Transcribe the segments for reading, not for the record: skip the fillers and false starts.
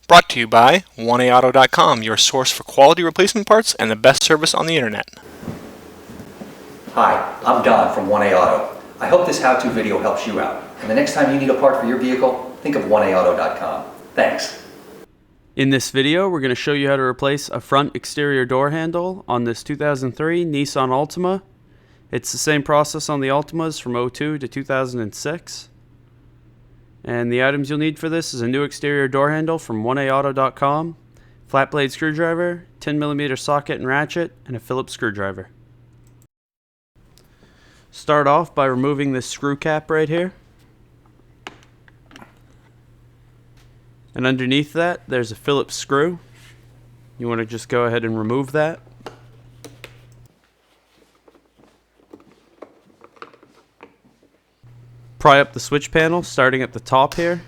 Brought to you by 1AAuto.com, your source for quality replacement parts and the best service on the internet. Hi, I'm Don from 1A Auto. I hope this how-to video helps you out. And the next time you need a part for your vehicle, think of 1AAuto.com. Thanks. In this video, we're going to show you how to replace a front exterior door handle on this 2003 Nissan Altima. It's the same process on the Altimas from 2002 to 2006. And the items you'll need for this is a new exterior door handle from 1AAuto.com, flat blade screwdriver, 10mm socket and ratchet, and a Phillips screwdriver. Start off by removing this screw cap right here. And underneath that, there's a Phillips screw. You want to just go ahead and remove that. Pry up the switch panel, starting at the top here.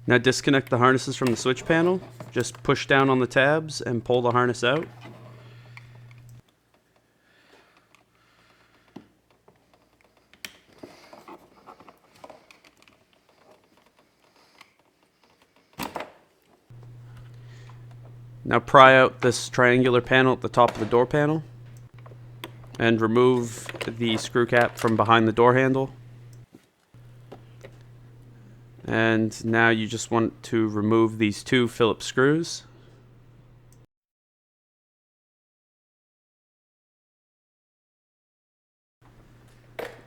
Now disconnect the harnesses from the switch panel. Just push down on the tabs and pull the harness out. Now pry out this triangular panel at the top of the door panel and remove the screw cap from behind the door handle. And now you just want to remove these two Phillips screws.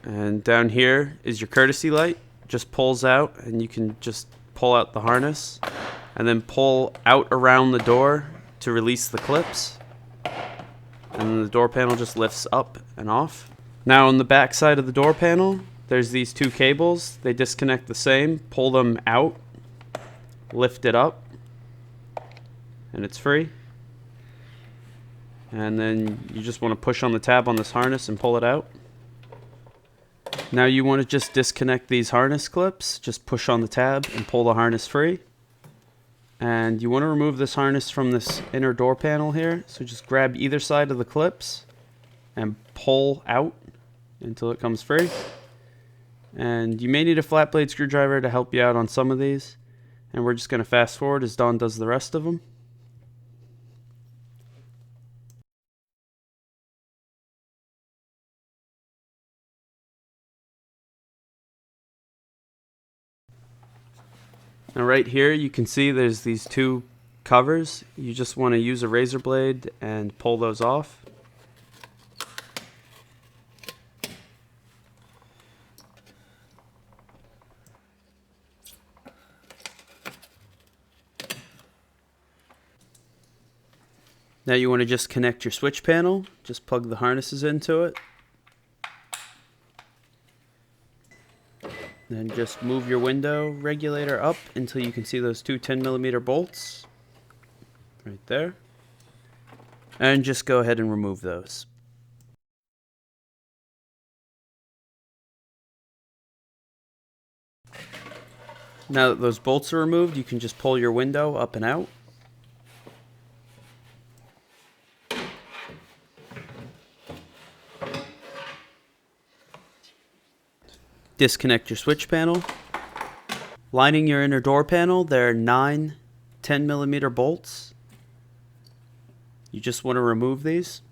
And down here is your courtesy light. Just pulls out and you can just pull out the harness and then pull out around the door to release the clips. And then the door panel just lifts up and off. Now on the back side of the door panel, there's these two cables. They disconnect the same. Pull them out, lift it up, and it's free. And then you just want to push on the tab on this harness and pull it out. Now you want to just disconnect these harness clips. Just push on the tab and pull the harness free. And you want to remove this harness from this inner door panel here. So just grab either side of the clips and pull out until it comes free. And you may need a flat blade screwdriver to help you out on some of these. And we're just going to fast forward as Don does the rest of them. Now right here you can see there's these two covers. You just want to use a razor blade and pull those off. Now you want to just connect your switch panel. Just plug the harnesses into it. Then just move your window regulator up until you can see those two 10mm bolts right there. And just go ahead and remove those. Now that those bolts are removed, you can just pull your window up and out. Disconnect your switch panel. Lining your inner door panel, there are 9 10mm bolts. You just want to remove these.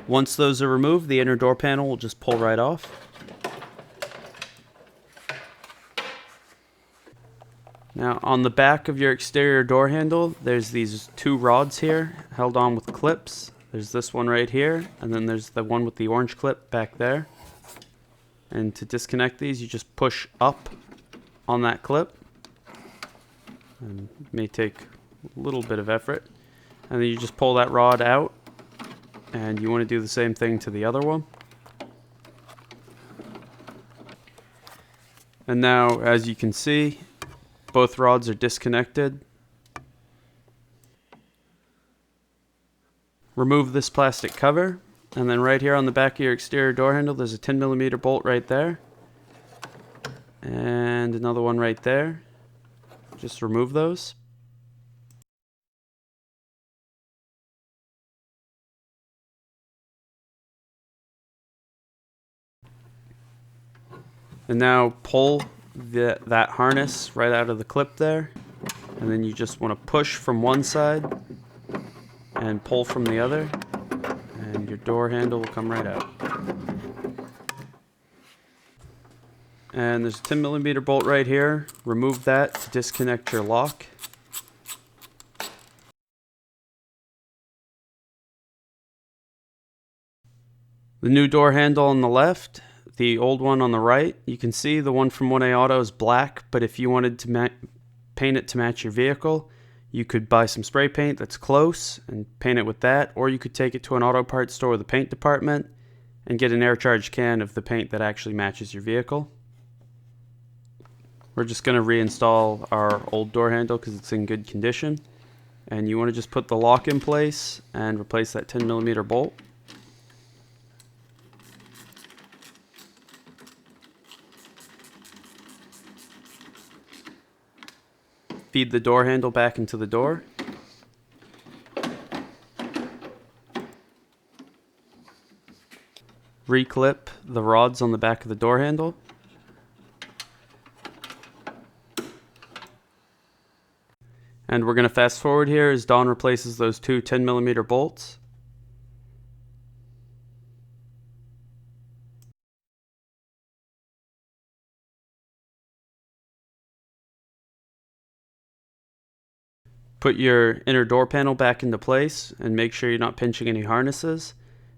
Once those are removed, the inner door panel will just pull right off. Now on the back of your exterior door handle, there's these two rods here held on with clips. There's this one right here, and then there's the one with the orange clip back there. And to disconnect these, you just push up on that clip. And it may take a little bit of effort. And then you just pull that rod out. And you want to do the same thing to the other one. And now, as you can see, both rods are disconnected. Remove this plastic cover, and then right here on the back of your exterior door handle, there's a 10mm bolt right there. And another one right there. Just remove those. And now pull that harness right out of the clip there. And then you just want to push from one side and pull from the other. And your door handle will come right out. And there's a 10mm bolt right here. Remove that to disconnect your lock. The new door handle on the left, the old one on the right. You can see the one from 1A Auto is black, but if you wanted to paint it to match your vehicle, you could buy some spray paint that's close and paint it with that, or you could take it to an auto parts store with a paint department and get an air charged can of the paint that actually matches your vehicle. We're just going to reinstall our old door handle because it's in good condition. And you want to just put the lock in place and replace that 10mm bolt. Feed the door handle back into the door. Reclip the rods on the back of the door handle. And we're going to fast forward here as Don replaces those two 10mm bolts. Put your inner door panel back into place and make sure you're not pinching any harnesses,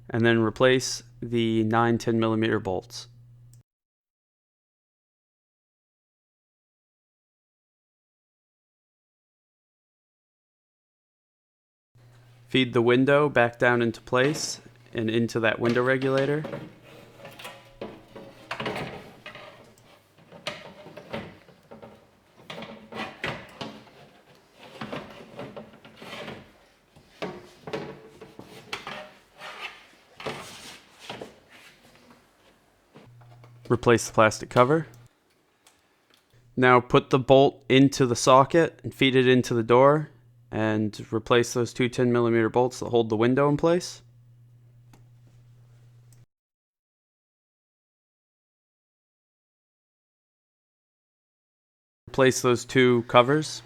and then replace the 9 10mm bolts. Feed the window back down into place and into that window regulator. Replace the plastic cover. Now put the bolt into the socket and feed it into the door and replace those two 10mm bolts that hold the window in place. Replace those two covers.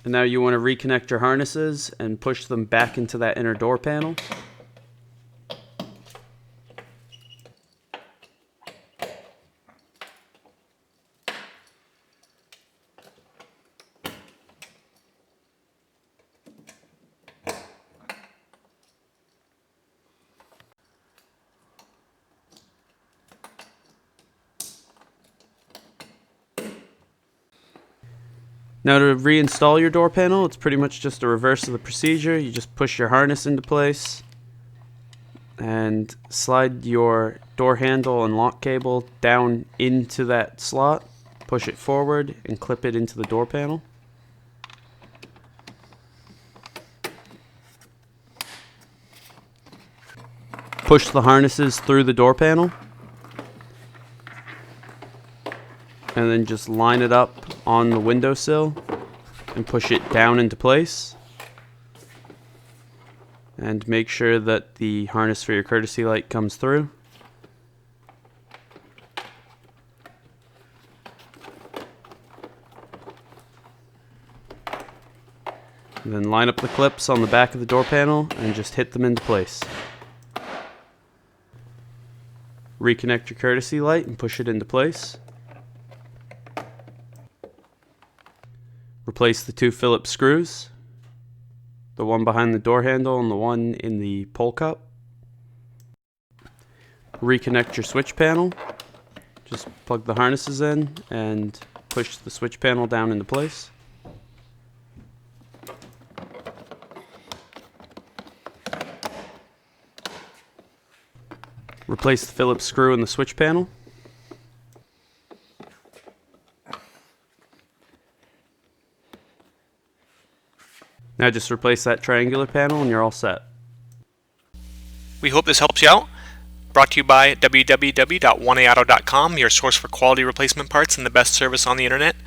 And now you want to reconnect your harnesses and push them back into that inner door panel. Now to reinstall your door panel, it's pretty much just a reverse of the procedure. You just push your harness into place and slide your door handle and lock cable down into that slot. Push it forward and clip it into the door panel. Push the harnesses through the door panel. And then just line it up on the windowsill and push it down into place. And make sure that the harness for your courtesy light comes through. And then line up the clips on the back of the door panel and just hit them into place. Reconnect your courtesy light and push it into place. Replace the two Phillips screws, the one behind the door handle and the one in the pull cup. Reconnect your switch panel. Just plug the harnesses in and push the switch panel down into place. Replace the Phillips screw in the switch panel. Now just replace that triangular panel and you're all set. We hope this helps you out. Brought to you by www.1aauto.com, your source for quality replacement parts and the best service on the internet.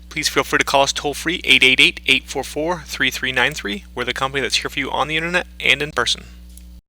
Please feel free to call us toll-free 888-844-3393. We're the company that's here for you on the internet and in person.